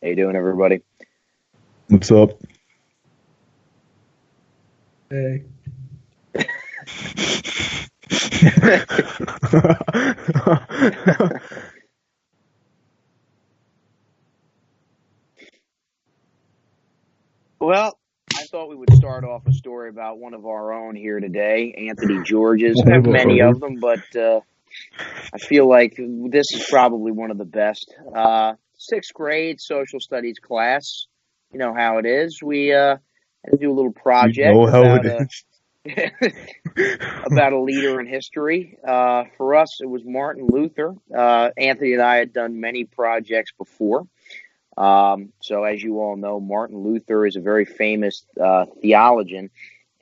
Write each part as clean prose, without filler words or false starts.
How you doing, everybody? What's up? Hey, Well, I thought we would start off a story about one of our own here today, Anthony George's. I One have of our many own. of them, but I feel like this is probably one of the best. Sixth grade social studies class. You know how it is. We had to do a little You know project how it about is. about a leader in history. For us, it was Martin Luther. Anthony and I had done many projects before. So as you all know, Martin Luther is a very famous theologian,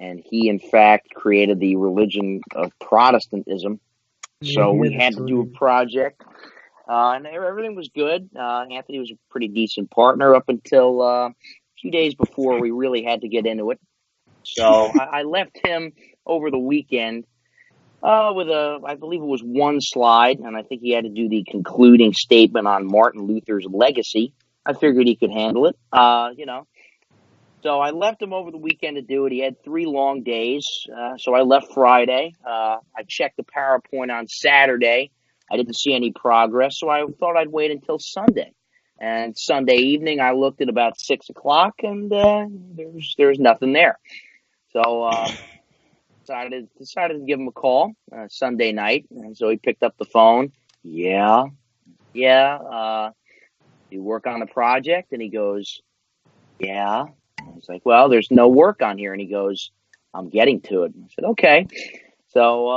and he in fact created the religion of Protestantism. yeah, So he we had a had to do a dream. project, and everything was good. Anthony was a pretty decent partner up until a few days before we really had to get into it. So I left him over the weekend with I believe it was one slide, and I think he had to do the concluding statement on Martin Luther's legacy. I figured he could handle it, So I left him over the weekend to do it. He had 3 long days, so I left Friday. I checked the PowerPoint on Saturday. I didn't see any progress, so I thought I'd wait until Sunday. And Sunday evening, I looked at about 6 o'clock, and there's nothing there. So decided to give him a call Sunday night, and so he picked up the phone. Yeah. You work on the project, and he goes, yeah. I was like, well, there's no work on here, and he goes, I'm getting to it. I said, okay. So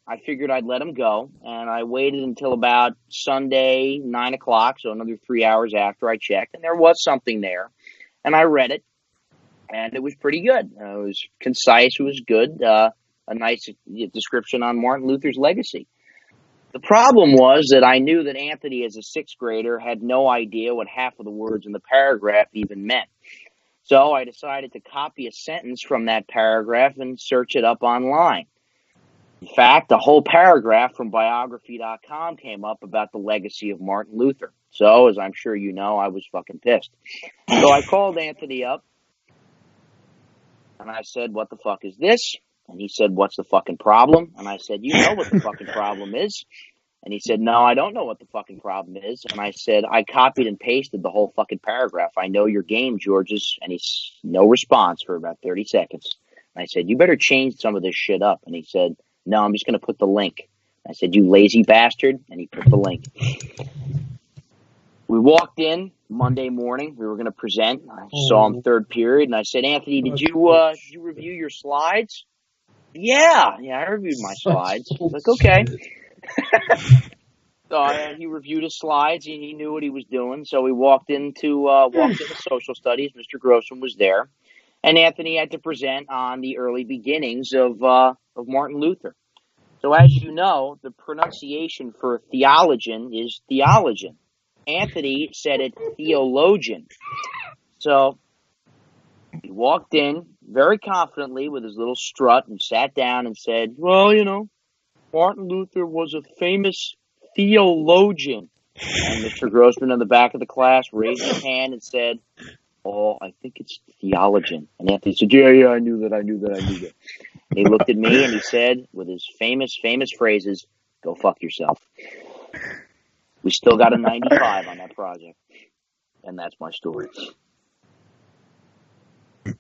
I figured I'd let him go, and I waited until about Sunday 9 o'clock, so another 3 hours after I checked, and there was something there, and I read it. And it was pretty good. It was concise. It was good. A nice description on Martin Luther's legacy. The problem was that I knew that Anthony, as a sixth grader, had no idea what half of the words in the paragraph even meant. So I decided to copy a sentence from that paragraph and search it up online. In fact, a whole paragraph from biography.com came up about the legacy of Martin Luther. So, as I'm sure you know, I was fucking pissed. So I called Anthony up and I said, what the fuck is this? And he said, what's the fucking problem? And I said, you know what the fucking problem is. And he said, no, I don't know what the fucking problem is. And I said, I copied and pasted the whole fucking paragraph. I know your game, Georges. And he's no response for about 30 seconds. And I said, you better change some of this shit up. And he said, no, I'm just going to put the link. I said, you lazy bastard. And he put the link. We walked in Monday morning. We were going to present. I saw him third period. And I said, Anthony, did you review your slides? Yeah, I reviewed my slides. I was like, okay. So he reviewed his slides. He knew what he was doing. So we walked into social studies. Mr. Grossman was there, and Anthony had to present on the early beginnings of Martin Luther. So as you know, the pronunciation for theologian is theologian. Anthony said it theologian. So he walked in very confidently with his little strut and sat down and said, well, Martin Luther was a famous theologian. And Mr. Grossman in the back of the class raised his hand and said, oh, I think it's theologian. And Anthony said, yeah, I knew that. And he looked at me and he said, with his famous phrases, go fuck yourself. We still got a 95 on that project. And that's my story. I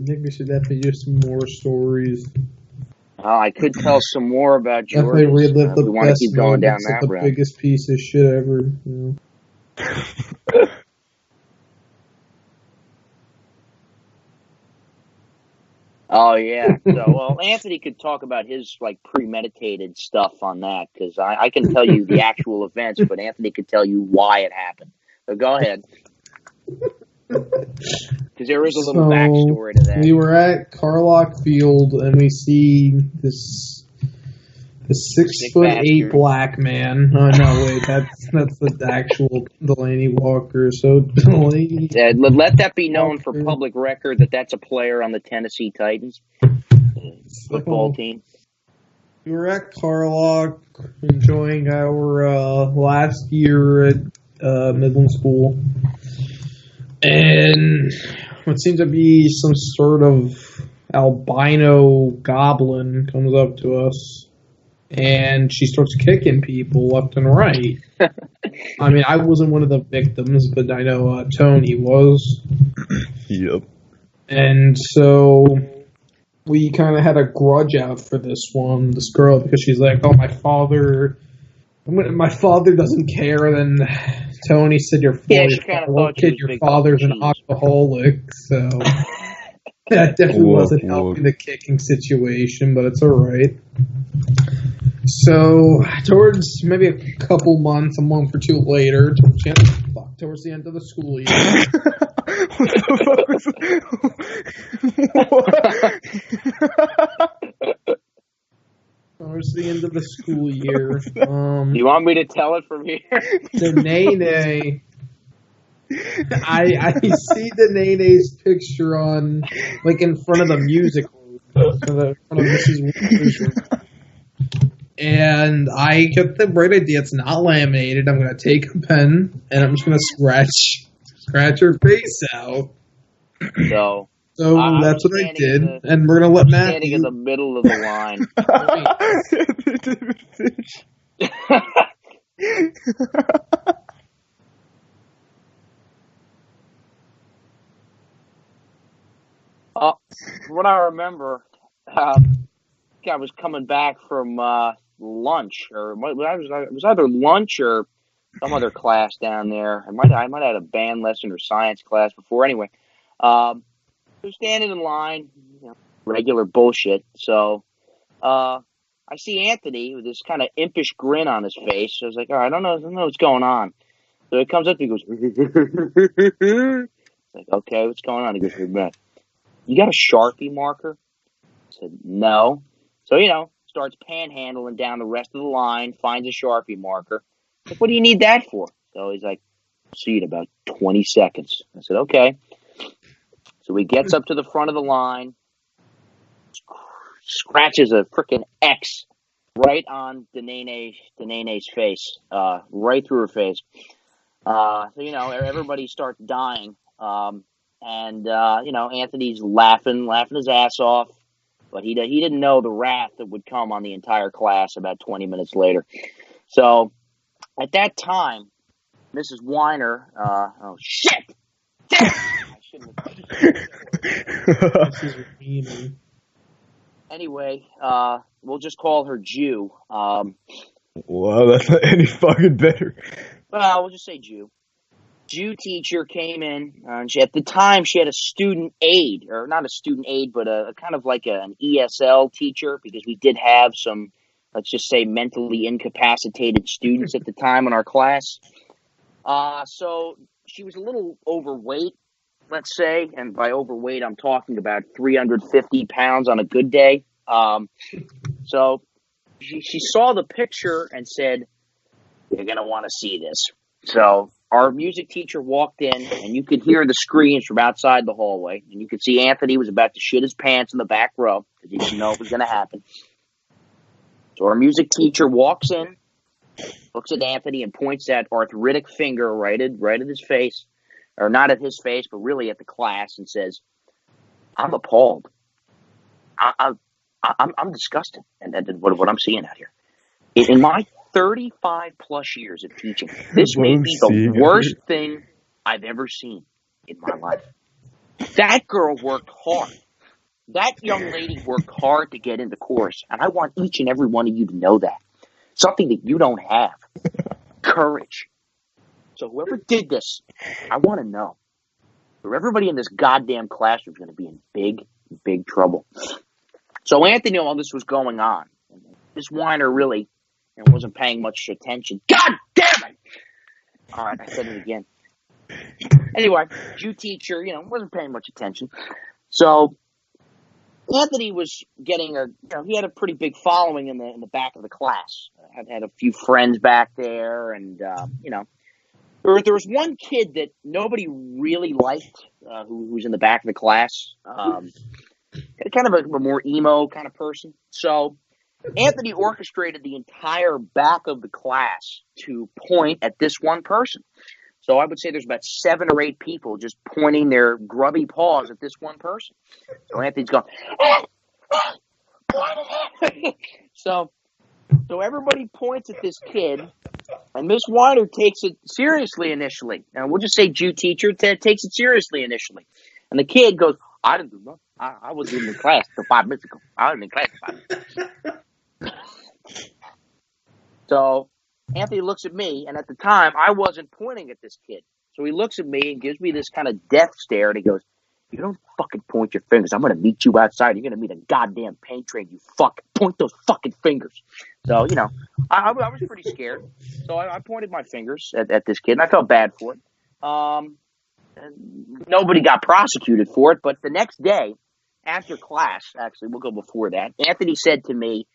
think we should definitely do some more stories. I could tell some more about George. Definitely relive We the want to best keep going down moments of that the road. biggest piece of shit ever. Oh yeah. So well, Anthony could talk about his premeditated stuff on that because I can tell you the actual events, but Anthony could tell you why it happened. So go ahead, because there is a little backstory to that. We were at Carlock Field and we see this The 6'8" bastard. black man. Oh no, wait, that's the actual Delaney Walker. So Delaney. Let that be known for Walker. public record that that's a player on the Tennessee Titans football team. We were at Carlock enjoying our last year at Midland School, and what seems to be some sort of albino goblin comes up to us, and she starts kicking people left and right. I mean, I wasn't one of the victims, but I know Tony was. Yep. And so we kind of had a grudge out for this girl, because she's like, "Oh, my father doesn't care." Then Tony said, "Your father's an alcoholic." So that definitely wasn't helping the kicking situation, but it's all right. So towards maybe a couple months, a month or two later, towards the end of the school year. What the fuck was Towards the end of the school year. You want me to tell it from here? The Nene. I see the Nene's picture on, like, in front of the music room. In front of Mrs. Walker's room. And I get the bright idea. It's not laminated. I'm going to take a pen, and I'm just going to scratch her face out. So that's what I did, and we're going to let Matt... standing in the middle of the line. What I remember, I was coming back from lunch, or it was either lunch or some other class down there. I might have had a band lesson or science class before. Anyway, so standing in line, regular bullshit. So I see Anthony with this kind of impish grin on his face. So I was like, all right, I don't know what's going on. So he comes up and he goes, like, okay, what's going on? He goes, hey, man, you got a Sharpie marker? I said, no. So, starts panhandling down the rest of the line, finds a Sharpie marker. Like, what do you need that for? So he's like, see you in about 20 seconds. I said, okay. So he gets up to the front of the line, scratches a freaking X right on Denene's face, right through her face. So, everybody starts dying. Anthony's laughing his ass off. But he didn't know the wrath that would come on the entire class about 20 minutes later. So at that time, Mrs. Weiner, oh shit! Damn! I shouldn't have. Anyway, we'll just call her Jew. Wow, that's not any fucking better. Well, we'll just say Jew. Jew teacher came in, and at the time she had a student aide, or not a student aide, but a kind of like an ESL teacher, because we did have some, let's just say, mentally incapacitated students at the time in our class. So she was a little overweight, let's say, and by overweight I'm talking about 350 pounds on a good day. So she saw the picture and said, "You're going to want to see this." So our music teacher walked in, and you could hear the screams from outside the hallway. And you could see Anthony was about to shit his pants in the back row because he didn't know it was going to happen. So our music teacher walks in, looks at Anthony, and points that arthritic finger right at his face. Or not at his face, but really at the class, and says, "I'm appalled. I'm disgusted at what I'm seeing out here. In my 35 plus years of teaching, this may be the worst thing I've ever seen in my life. That girl worked hard. That young lady worked hard to get into course, and I want each and every one of you to know that. Something that you don't have. Courage. So whoever did this, I want to know. Or everybody in this goddamn classroom is going to be in big, big trouble." So Anthony, while this was going on, this whiner really wasn't paying much attention. God damn it! All right, I said it again. Anyway, Jew teacher, wasn't paying much attention. So Anthony was getting he had a pretty big following in the back of the class. Had a few friends back there, and there was one kid that nobody really liked, who was in the back of the class. Kind of a more emo kind of person. So Anthony orchestrated the entire back of the class to point at this one person. So I would say there's about 7 or 8 people just pointing their grubby paws at this one person. So Anthony's going, so everybody points at this kid, and Miss Weiner takes it seriously initially. Now we'll just say Jew teacher takes it seriously initially, and the kid goes, "I didn't do nothing. I wasn't even in class till 5 minutes ago. I wasn't in class for 5 minutes." So Anthony looks at me, and at the time, I wasn't pointing at this kid. So he looks at me and gives me this kind of death stare, and he goes, "You don't fucking point your fingers. I'm going to meet you outside. You're going to meet a goddamn paint train, you fuck. Point those fucking fingers." So, I was pretty scared. So I pointed my fingers at this kid, and I felt bad for it. Nobody got prosecuted for it, but the next day, after class, actually, we'll go before that, Anthony said to me,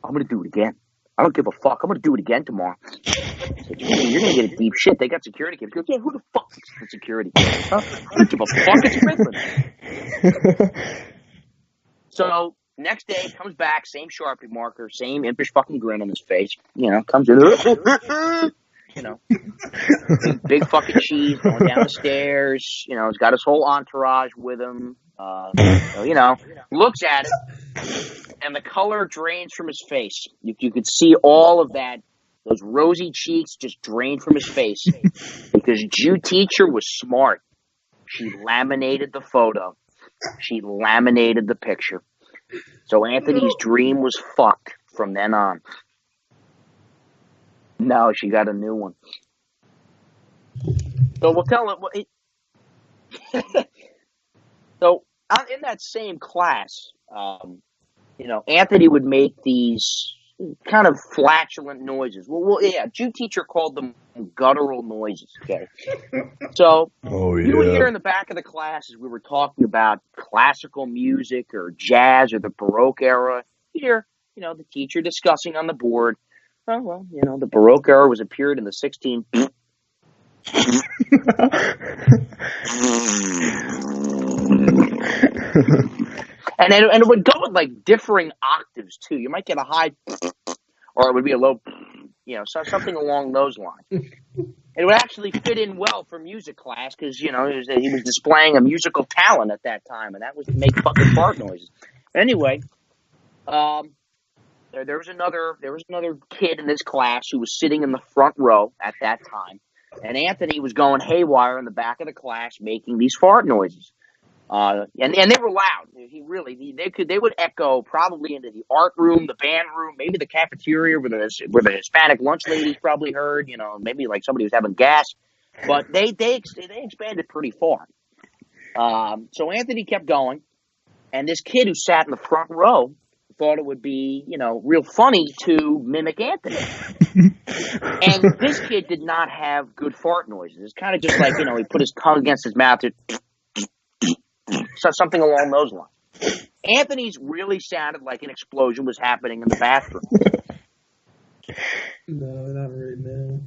"I'm going to do it again. I don't give a fuck. I'm going to do it again tomorrow." I said, "You're going to get a deep shit. They got security cameras." He goes, "Yeah, who the fuck is the security cameras? Huh? I don't give a fuck. It's Midland." So next day, comes back, same Sharpie marker, same impish fucking grin on his face. Comes in, big fucking cheese going down the stairs. He's got his whole entourage with him. Looks at it. And the color drains from his face. You could see all of that, those rosy cheeks just drained from his face. Because Jew teacher was smart. She laminated the photo. She laminated the picture. So Anthony's dream was fucked from then on. No, she got a new one. So we'll tell him. So in that same class, Anthony would make these kind of flatulent noises. Well, yeah, Jew teacher called them guttural noises. Okay, so you would hear in the back of the class as we were talking about classical music or jazz or the Baroque era. You hear, the teacher discussing on the board. Oh well, the Baroque era was a period in the 16. And it would go with like differing octaves too. You might get a high, or it would be a low, so something along those lines. It would actually fit in well for music class because he was displaying a musical talent at that time, and that was to make fucking fart noises. Anyway, there was another kid in this class who was sitting in the front row at that time, and Anthony was going haywire in the back of the class making these fart noises. And they were loud. They would echo probably into the art room, the band room, maybe the cafeteria where the Hispanic lunch ladies probably heard. Maybe like somebody was having gas, but they expanded pretty far. So Anthony kept going, and this kid who sat in the front row thought it would be real funny to mimic Anthony. And this kid did not have good fart noises. It's kind of just like he put his tongue against his mouth. So something along those lines. Anthony's really sounded like an explosion was happening in the bathroom. No, not right now.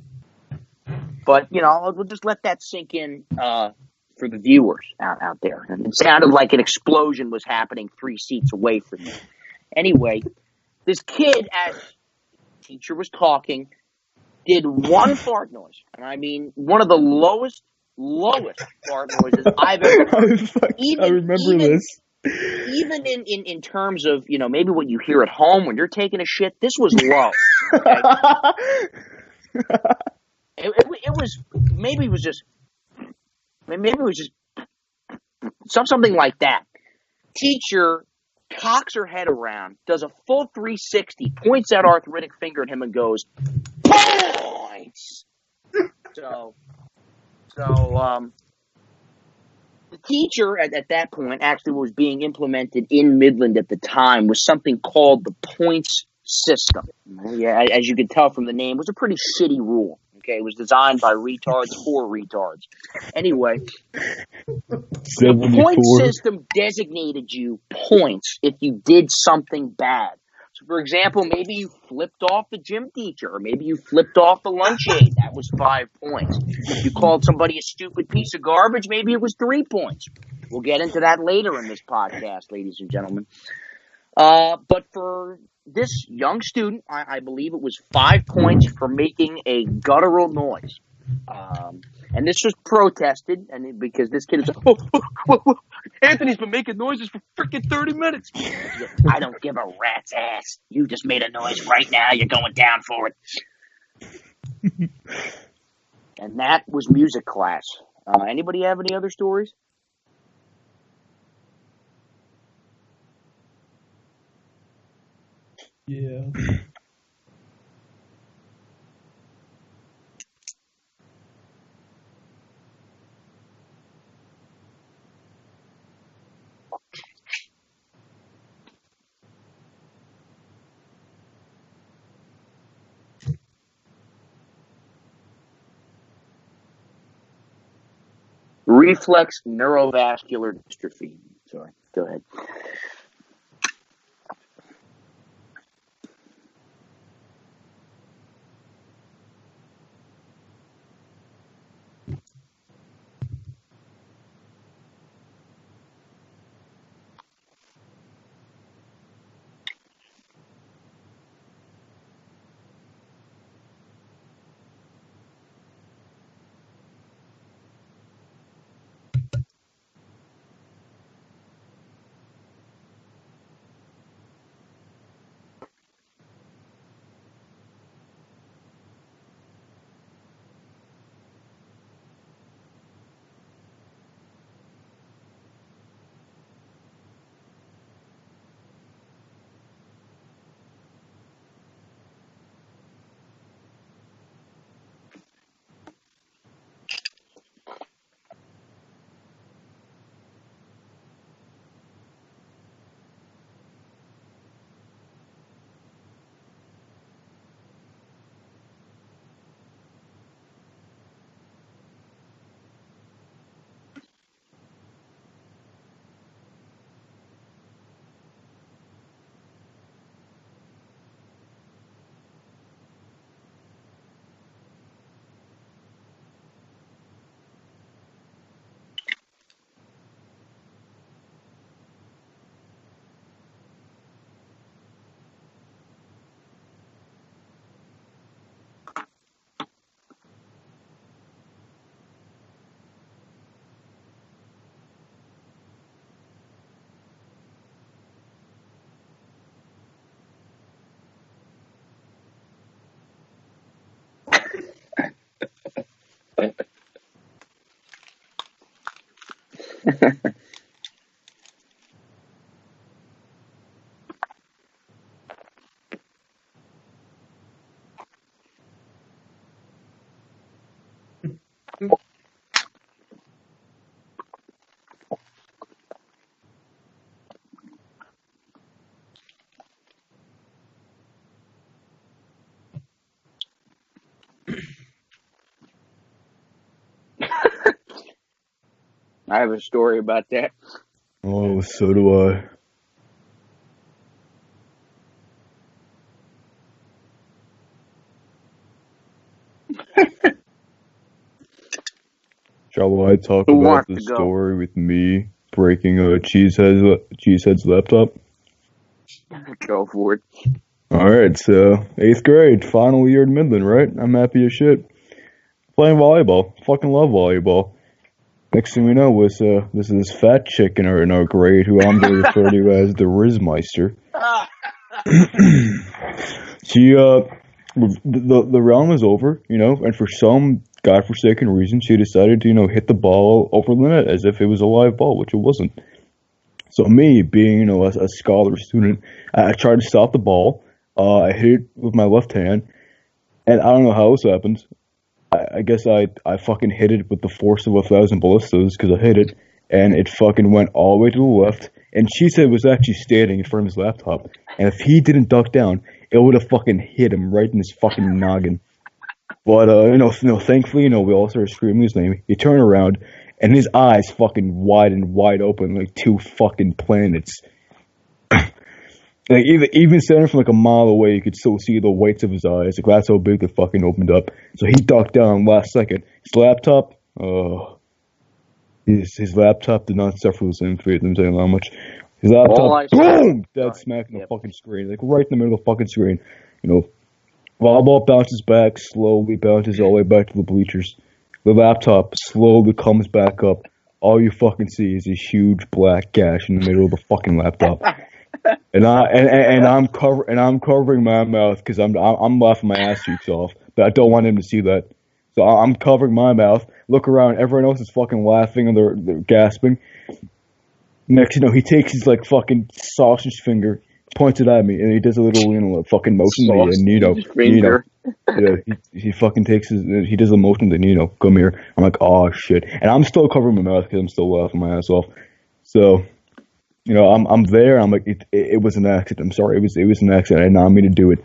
But, we'll just let that sink in for the viewers out there. And it sounded like an explosion was happening 3 seats away from me. Anyway, this kid, as the teacher was talking, did one fart noise. And I mean, one of the lowest fart noises I've ever heard. I remember this. Even in terms of, maybe what you hear at home when you're taking a shit, this was low. Okay? It was just something like that. Teacher cocks her head around, does a full 360, points that arthritic finger at him and goes, "Points!" So the teacher at that point actually was being implemented in Midland at the time was something called the points system. Yeah, as you can tell from the name, it was a pretty shitty rule. Okay, it was designed by retards for retards. Anyway, the point 74. system designated you points if you did something bad. So, for example, maybe you flipped off the gym teacher, or maybe you flipped off the lunch aide. That was 5 points. If you called somebody a stupid piece of garbage, maybe it was 3 points. We'll get into that later in this podcast, ladies and gentlemen. But for this young student, I believe it was 5 points for making a guttural noise. And this was protested, and because this kid is like, Anthony's been making noises for freaking 30 minutes. I don't give a rat's ass. You just made a noise right now. You're going down for it. And that was music class. Anybody have any other stories? Yeah. Reflex neurovascular dystrophy. Sorry, go ahead. I have a story about that. Oh, so do I. Shall I talk Who about wants the to go? story with me breaking a Cheesehead's laptop? Go for it. Alright, so 8th grade, final year at Midland, right? I'm happy as shit. Playing volleyball. Fucking love volleyball. Next thing we know, this is this fat chick in our grade who I'm going to refer to as the Rizmeister. She, the round was over, and for some godforsaken reason, she decided to, hit the ball over the net as if it was a live ball, which it wasn't. So me, being, a scholar student, I tried to stop the ball. I hit it with my left hand, and I don't know how this happened. I guess I fucking hit it with the force of 1,000 ballistas because I hit it, and it fucking went all the way to the left. And she said it was actually standing in front of his laptop, and if he didn't duck down, it would have fucking hit him right in his fucking noggin. But thankfully, we all started screaming his name. He turned around, and his eyes fucking wide open, like two fucking planets. Like even standing from like a mile away, you could still see the whites of his eyes. Like that's how big they fucking opened up. So he ducked down last second. His laptop, his laptop did not suffer the same fate. I'm saying that much. His laptop, boom, dead smack in the fucking screen, like right in the middle of the fucking screen. Volleyball bounces back, slowly bounces all the way back to the bleachers. The laptop slowly comes back up. All you fucking see is a huge black gash in the middle of the fucking laptop. And I'm covering my mouth because I'm laughing my ass cheeks off, but I don't want him to see that. So I'm covering my mouth. Look around, everyone else is fucking laughing and they're gasping. Next, he takes his like fucking sausage finger, points it at me, and he does a little fucking motion to me, yeah, he fucking takes he does a motion to come here. I'm like, oh shit, and I'm still covering my mouth because I'm still laughing my ass off. So. I'm there. I'm like, it was an accident. I'm sorry. It was an accident. I did not mean to do it.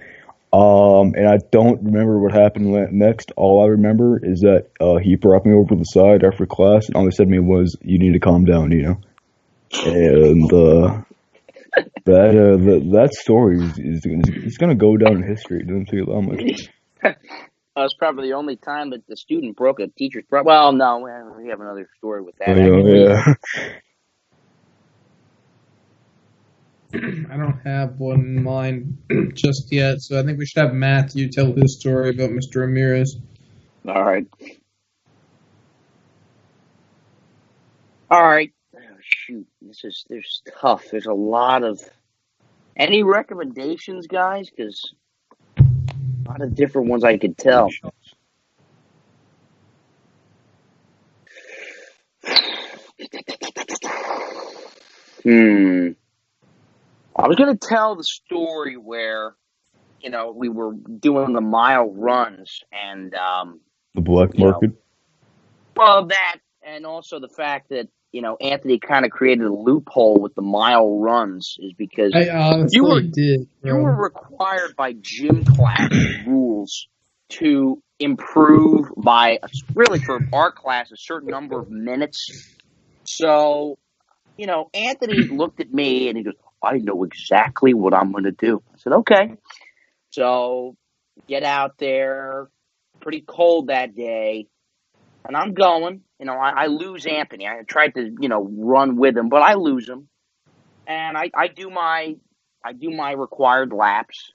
And I don't remember what happened next. All I remember is that he brought me over to the side after class, and all he said to me was, "You need to calm down," And that story is gonna go down in history. It doesn't tell you that much. That was probably the only time that the student broke a teacher's property. Well, no, we have another story with that. Yeah. I don't have one in mind just yet, so I think we should have Matthew tell his story about Mr. Ramirez. All right. Oh, shoot, there's tough. There's a lot of. Any recommendations, guys? Because a lot of different ones I could tell. I was going to tell the story where, we were doing the mile runs and the black market. Well, that and also the fact that Anthony kind of created a loophole with the mile runs is because I honestly did. You were required by gym class rules to improve by really for our class a certain number of minutes. So, Anthony looked at me and he goes, I know exactly what I'm going to do. I said, okay. So get out there. Pretty cold that day. And I'm going. I lose Anthony. I tried to, run with him, but I lose him. And I do my required laps.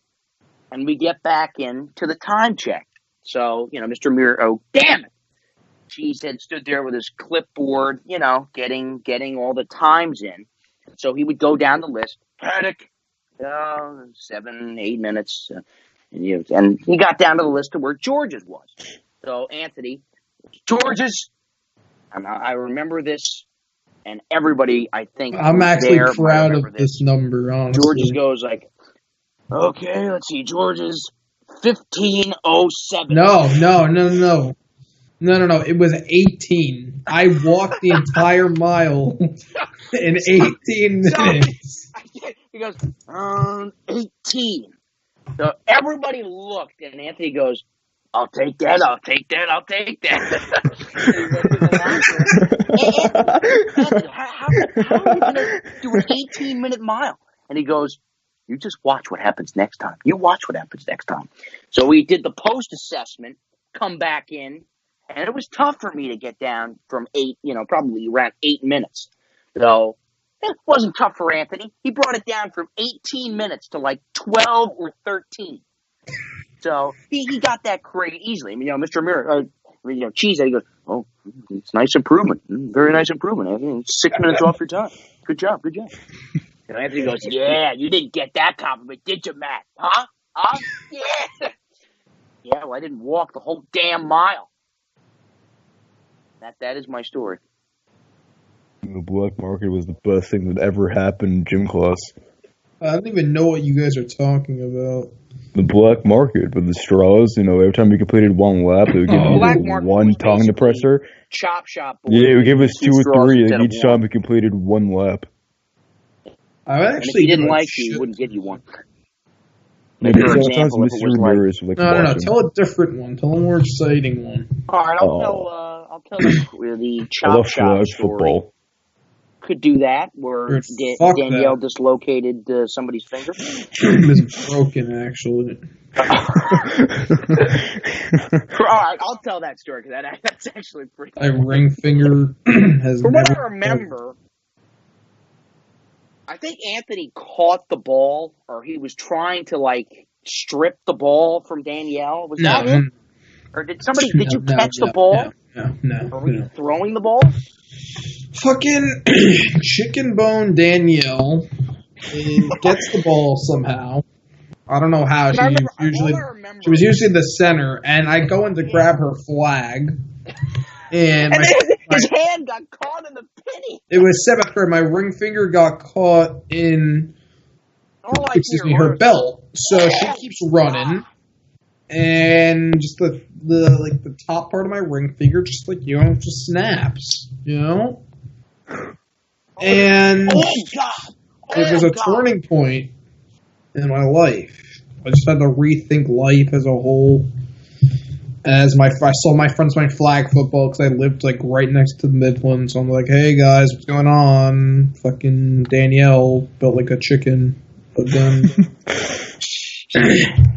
And we get back in to the time check. So, Mr. Muir, oh, damn it. Cheese had stood there with his clipboard, getting all the times in. So he would go down the list. Paddock, 7, 8 minutes. And he got down to the list of where George's was. So Anthony, George's. And I remember this. And everybody, I think, I'm actually proud of this number, honestly. George's goes like, okay, let's see. George's 15:07. No. It was 18. I walked the entire mile in 18 minutes. He goes, 18. So everybody looked, and Anthony goes, I'll take that. Anthony, how are you going to do an 18-minute mile? And he goes, you just watch what happens next time. So we did the post-assessment, come back in, and it was tough for me to get down from 8, probably around 8 minutes. So it wasn't tough for Anthony. He brought it down from 18 minutes to like 12 or 13. So he got that great easily. I mean, Mr. Mir, Cheese, he goes, oh, it's nice improvement. Very nice improvement, Anthony. 6 minutes off your time. Good job. And Anthony goes, yeah, you didn't get that compliment, did you, Matt? Huh? Yeah. Yeah, well, I didn't walk the whole damn mile. That is my story. The black market was the best thing that ever happened in gym class. I don't even know what you guys are talking about. The black market with the straws, every time we completed one lap, they would give you one tongue depressor. Chop shop. Yeah, it would give us 2 or 3 each time we completed one lap. I actually if he didn't like you, he wouldn't give you one. Like, Maybe for sometimes example, if it Mr. was like, Ramirez would like to No, watch him. tell a different one. Tell a more exciting one. all right, Oh. I'll tell the I chop love shop flag story. football. Could do that, where Dude, fuck Danielle that. dislocated somebody's finger. It's broken, actually. All right, I'll tell that story because that's actually pretty. My ring finger has From what never. I remember, I think Anthony caught the ball, or he was trying to like strip the ball from Danielle. Was that it? Or did somebody? Did you catch the ball? No. Or were you throwing the ball? Fucking chicken bone Danielle gets the ball somehow. I don't know how. She was usually the center, and I go in to grab her flag, and his hand got caught in the penny. It was 7th grade. My ring finger got caught in her belt, so she keeps running, and just the top part of my ring finger just snaps, and it was a turning point in my life. I just had to rethink life as a whole. I saw my friends playing flag football because I lived right next to the Midlands. So I'm like, hey guys, what's going on? Fucking Danielle built like a chicken, but then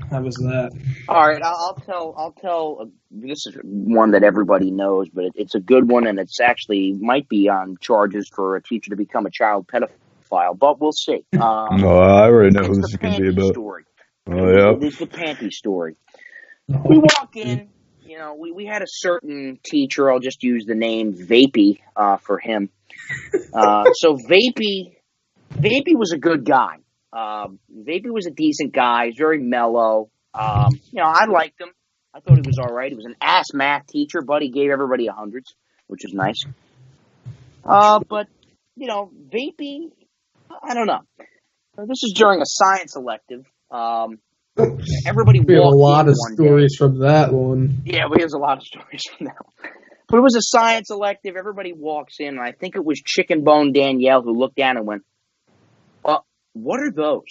that was that. All right, I'll tell. This is one that everybody knows, but it's a good one, and it's actually might be on charges for a teacher to become a child pedophile, but we'll see. No, I already know who this is going to be about. Story. Oh yeah, this is the panty story. We walk in. We had a certain teacher. I'll just use the name Vapey for him. So Vapey was a good guy. Vapey was a decent guy. He's very mellow. I liked him. I thought he was all right. He was an ass math teacher, but he gave everybody 100s, which is nice. But Vapey, I don't know. This is during a science elective. Everybody we have a lot of stories from that one. Yeah, we have a lot of stories from that one. But it was a science elective. Everybody walks in, and I think it was Chicken Bone Danielle who looked down and went, what are those?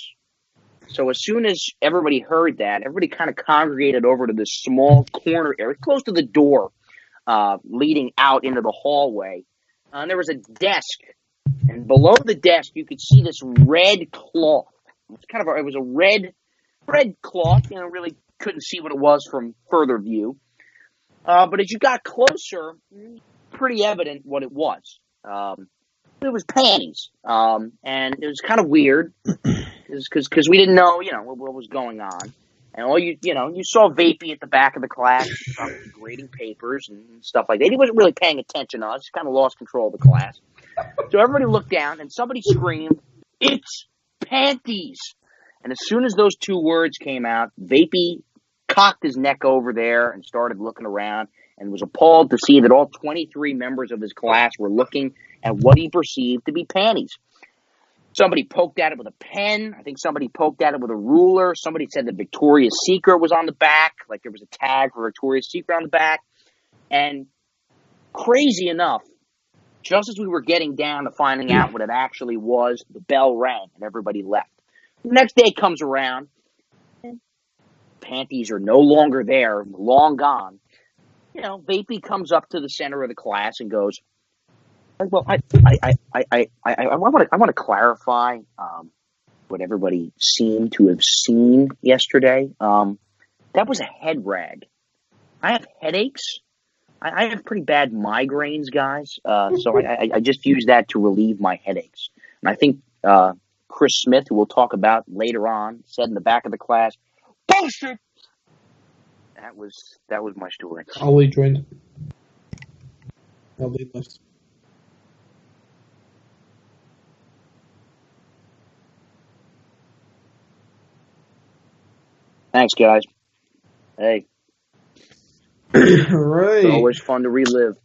So as soon as everybody heard that, everybody kind of congregated over to this small corner area, close to the door, leading out into the hallway. And there was a desk, and below the desk, you could see this red cloth. It was a red cloth. Really couldn't see what it was from further view. But as you got closer, pretty evident what it was. It was panties. And it was kind of weird because we didn't know, what was going on. And you saw Vapey at the back of the class, grading papers and stuff like that. He wasn't really paying attention to us. He kind of lost control of the class. So everybody looked down and somebody screamed, "It's panties!" And as soon as those two words came out, Vapey cocked his neck over there and started looking around and was appalled to see that all 23 members of his class were looking at what he perceived to be panties. Somebody poked at it with a pen. I think somebody poked at it with a ruler. Somebody said that Victoria's Secret was on the back, like there was a tag for Victoria's Secret on the back. And crazy enough, just as we were getting down to finding out what it actually was, the bell rang and everybody left. The next day comes around, panties are no longer there, long gone. Vapey comes up to the center of the class and goes, "Well, I want to clarify what everybody seemed to have seen yesterday. That was a head rag. I have headaches. I have pretty bad migraines, guys. So I just use that to relieve my headaches. And I think Chris Smith, who we'll talk about later on, said in the back of the class, bullshit." That was my story. Ali joined. Ali left. Thanks, guys. Hey. All right. It's always fun to relive.